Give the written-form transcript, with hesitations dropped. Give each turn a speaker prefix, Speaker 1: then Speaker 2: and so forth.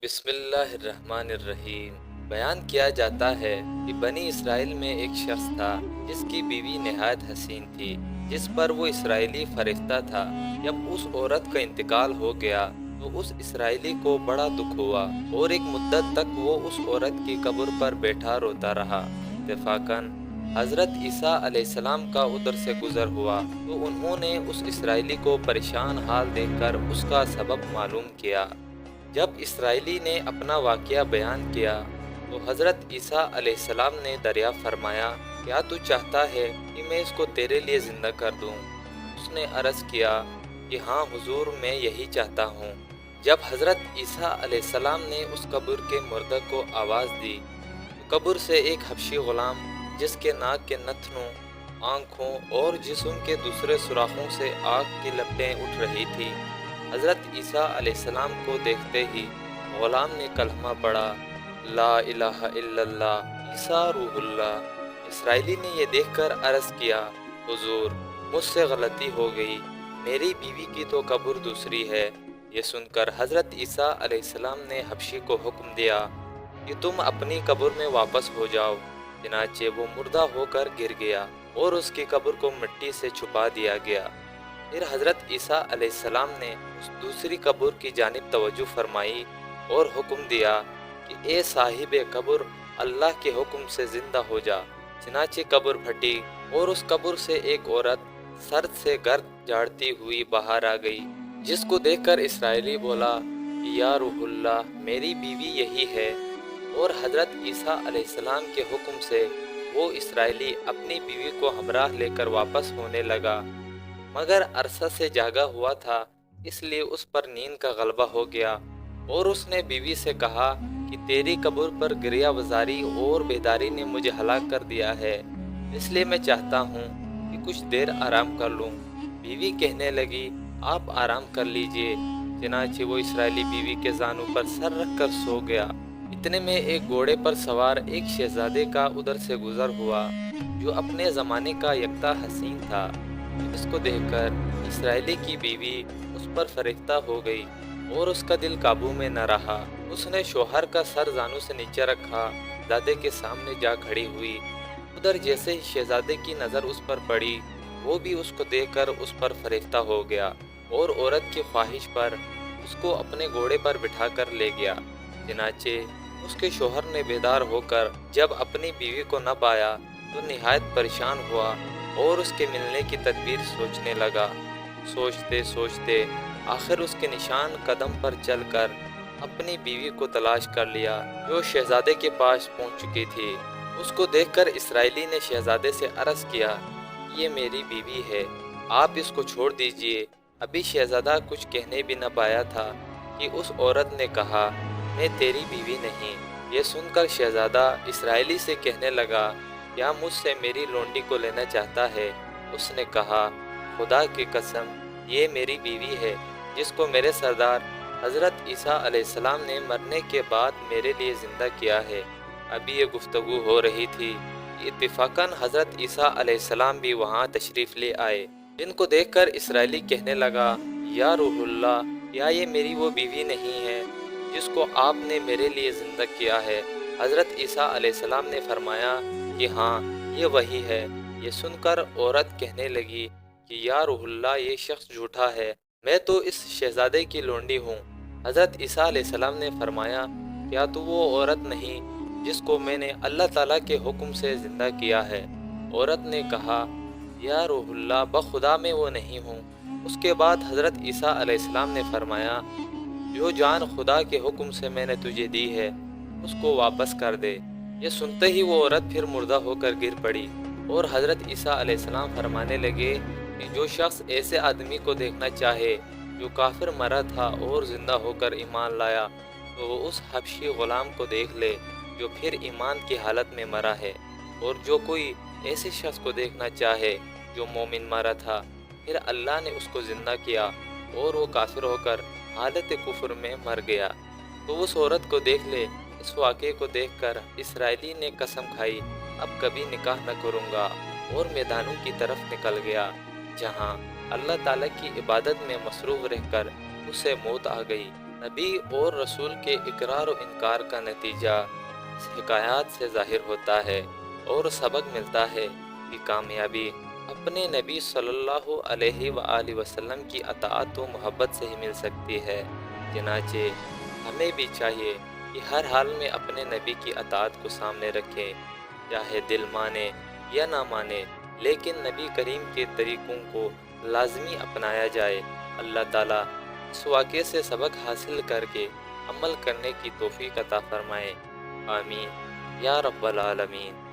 Speaker 1: بسم اللہ الرحمن الرحیم۔ بیان کیا جاتا ہے کہ بنی اسرائیل میں ایک شخص تھا جس کی بیوی نہایت حسین تھی، جس پر وہ اسرائیلی فرشتہ تھا۔ جب اس عورت کا انتقال ہو گیا تو اس اسرائیلی کو بڑا دکھ ہوا اور ایک مدت تک وہ اس عورت کی قبر پر بیٹھا روتا رہا۔ اتفاقاً حضرت عیسیٰ علیہ السلام کا ادھر سے گزر ہوا تو انہوں نے اس اسرائیلی کو پریشان حال دیکھ کر اس کا سبب معلوم کیا۔ جب اسرائیلی نے اپنا واقعہ بیان کیا تو حضرت عیسیٰ علیہ السلام نے دریافت فرمایا، کیا تو چاہتا ہے کہ میں اس کو تیرے لیے زندہ کر دوں؟ اس نے عرض کیا کہ ہاں حضور، میں یہی چاہتا ہوں۔ جب حضرت عیسیٰ علیہ السلام نے اس قبر کے مردہ کو آواز دی تو قبر سے ایک حبشی غلام، جس کے ناک کے نتنوں، آنکھوں اور جسم کے دوسرے سوراخوں سے آگ کی لپٹیں اٹھ رہی تھی، حضرت عیسیٰ علیہ السلام کو دیکھتے ہی غلام نے کلمہ پڑھا، لا الہ الا اللہ عیسیٰ روح اللہ۔ اسرائیلی نے یہ دیکھ کر عرض کیا، حضور، مجھ سے غلطی ہو گئی، میری بیوی کی تو قبر دوسری ہے۔ یہ سن کر حضرت عیسیٰ علیہ السلام نے حبشی کو حکم دیا کہ تم اپنی قبر میں واپس ہو جاؤ۔ چنانچہ وہ مردہ ہو کر گر گیا اور اس کی قبر کو مٹی سے چھپا دیا گیا۔ پھر حضرت عیسیٰ علیہ السلام نے اس دوسری قبر کی جانب توجہ فرمائی اور حکم دیا کہ اے صاحب قبر، اللہ کے حکم سے زندہ ہو جا۔ چنانچہ قبر پھٹی اور اس قبر سے ایک عورت سرد سے گرد جھاڑتی ہوئی باہر آ گئی، جس کو دیکھ کر اسرائیلی بولا کہ یا روح اللہ، میری بیوی یہی ہے۔ اور حضرت عیسیٰ علیہ السلام کے حکم سے وہ اسرائیلی اپنی بیوی کو ہمراہ لے کر واپس ہونے لگا، مگر عرصہ سے جاگا ہوا تھا، اس لیے اس پر نیند کا غلبہ ہو گیا اور اس نے بیوی سے کہا کہ تیری قبر پر گریہ وزاری اور بیداری نے مجھے ہلاک کر دیا ہے، اس لیے میں چاہتا ہوں کہ کچھ دیر آرام کر لوں۔ بیوی کہنے لگی، آپ آرام کر لیجئے۔ چنانچہ وہ اسرائیلی بیوی کے زانوں پر سر رکھ کر سو گیا۔ اتنے میں ایک گھوڑے پر سوار ایک شہزادے کا ادھر سے گزر ہوا جو اپنے زمانے کا یکتا حسین تھا۔ اس کو دیکھ کر اسرائیلی کی بیوی اس پر فریفتہ ہو گئی اور اس کا دل قابو میں نہ رہا۔ اس نے شوہر کا سر زانوں سے نیچے رکھا، شہزادے کے سامنے جا کھڑی ہوئی۔ ادھر جیسے ہی شہزادے کی نظر اس پر پڑی، وہ بھی اس کو دیکھ کر اس پر فریفتہ ہو گیا اور عورت کی خواہش پر اس کو اپنے گھوڑے پر بٹھا کر لے گیا۔ چنانچہ اس کے شوہر نے بیدار ہو کر جب اپنی بیوی کو نہ پایا تو نہایت پریشان ہوا اور اس کے ملنے کی تدبیر سوچنے لگا۔ سوچتے سوچتے آخر اس کے نشان قدم پر چل کر اپنی بیوی کو تلاش کر لیا، جو شہزادے کے پاس پہنچ چکی تھی۔ اس کو دیکھ کر اسرائیلی نے شہزادے سے عرض کیا، یہ میری بیوی ہے، آپ اس کو چھوڑ دیجئے۔ ابھی شہزادہ کچھ کہنے بھی نہ پایا تھا کہ اس عورت نے کہا، میں تیری بیوی نہیں۔ یہ سن کر شہزادہ اسرائیلی سے کہنے لگا، کیا مجھ سے میری لونڈی کو لینا چاہتا ہے؟ اس نے کہا، خدا کی قسم، یہ میری بیوی ہے جس کو میرے سردار حضرت عیسیٰ علیہ السلام نے مرنے کے بعد میرے لیے زندہ کیا ہے۔ ابھی یہ گفتگو ہو رہی تھی کہ اتفاقاً حضرت عیسیٰ علیہ السلام بھی وہاں تشریف لے آئے، جن کو دیکھ کر اسرائیلی کہنے لگا، یا روح اللہ، کیا یہ میری وہ بیوی نہیں ہے جس کو آپ نے میرے لیے زندہ کیا ہے؟ حضرت عیسیٰ علیہ السلام نے فرمایا کہ ہاں، یہ وہی ہے۔ یہ سن کر عورت کہنے لگی کہ یا روح اللہ، یہ شخص جھوٹا ہے، میں تو اس شہزادے کی لونڈی ہوں۔ حضرت عیسیٰ علیہ السلام نے فرمایا، کیا تو وہ عورت نہیں جس کو میں نے اللہ تعالیٰ کے حکم سے زندہ کیا ہے؟ عورت نے کہا، یا روح اللہ، بخدا میں وہ نہیں ہوں۔ اس کے بعد حضرت عیسیٰ علیہ السلام نے فرمایا، جو جان خدا کے حکم سے میں نے تجھے دی ہے اس کو واپس کر دے۔ یہ سنتے ہی وہ عورت پھر مردہ ہو کر گر پڑی اور حضرت عیسیٰ علیہ السلام فرمانے لگے کہ جو شخص ایسے آدمی کو دیکھنا چاہے جو کافر مرا تھا اور زندہ ہو کر ایمان لایا، تو وہ اس حبشی غلام کو دیکھ لے جو پھر ایمان کی حالت میں مرا ہے، اور جو کوئی ایسے شخص کو دیکھنا چاہے جو مومن مرا تھا، پھر اللہ نے اس کو زندہ کیا اور وہ کافر ہو کر حالت کفر میں مر گیا، تو اس عورت کو دیکھ لے۔ اس واقعے کو دیکھ کر اسرائیلی نے قسم کھائی، اب کبھی نکاح نہ کروں گا، اور میدانوں کی طرف نکل گیا جہاں اللہ تعالیٰ کی عبادت میں مصروف رہ کر اسے موت آ گئی۔ نبی اور رسول کے اقرار و انکار کا نتیجہ اس حکایات سے ظاہر ہوتا ہے اور سبق ملتا ہے کہ کامیابی اپنے نبی صلی اللہ علیہ وآلہ وسلم کی اطاعت و محبت سے ہی مل سکتی ہے۔ چنانچہ ہمیں بھی چاہیے کہ ہر حال میں اپنے نبی کی اطاعت کو سامنے رکھیں، چاہے دل مانے یا نہ مانے، لیکن نبی کریم کے طریقوں کو لازمی اپنایا جائے۔ اللہ تعالیٰ اس واقعے سے سبق حاصل کر کے عمل کرنے کی توفیق عطا فرمائے۔ آمین یا رب العالمین۔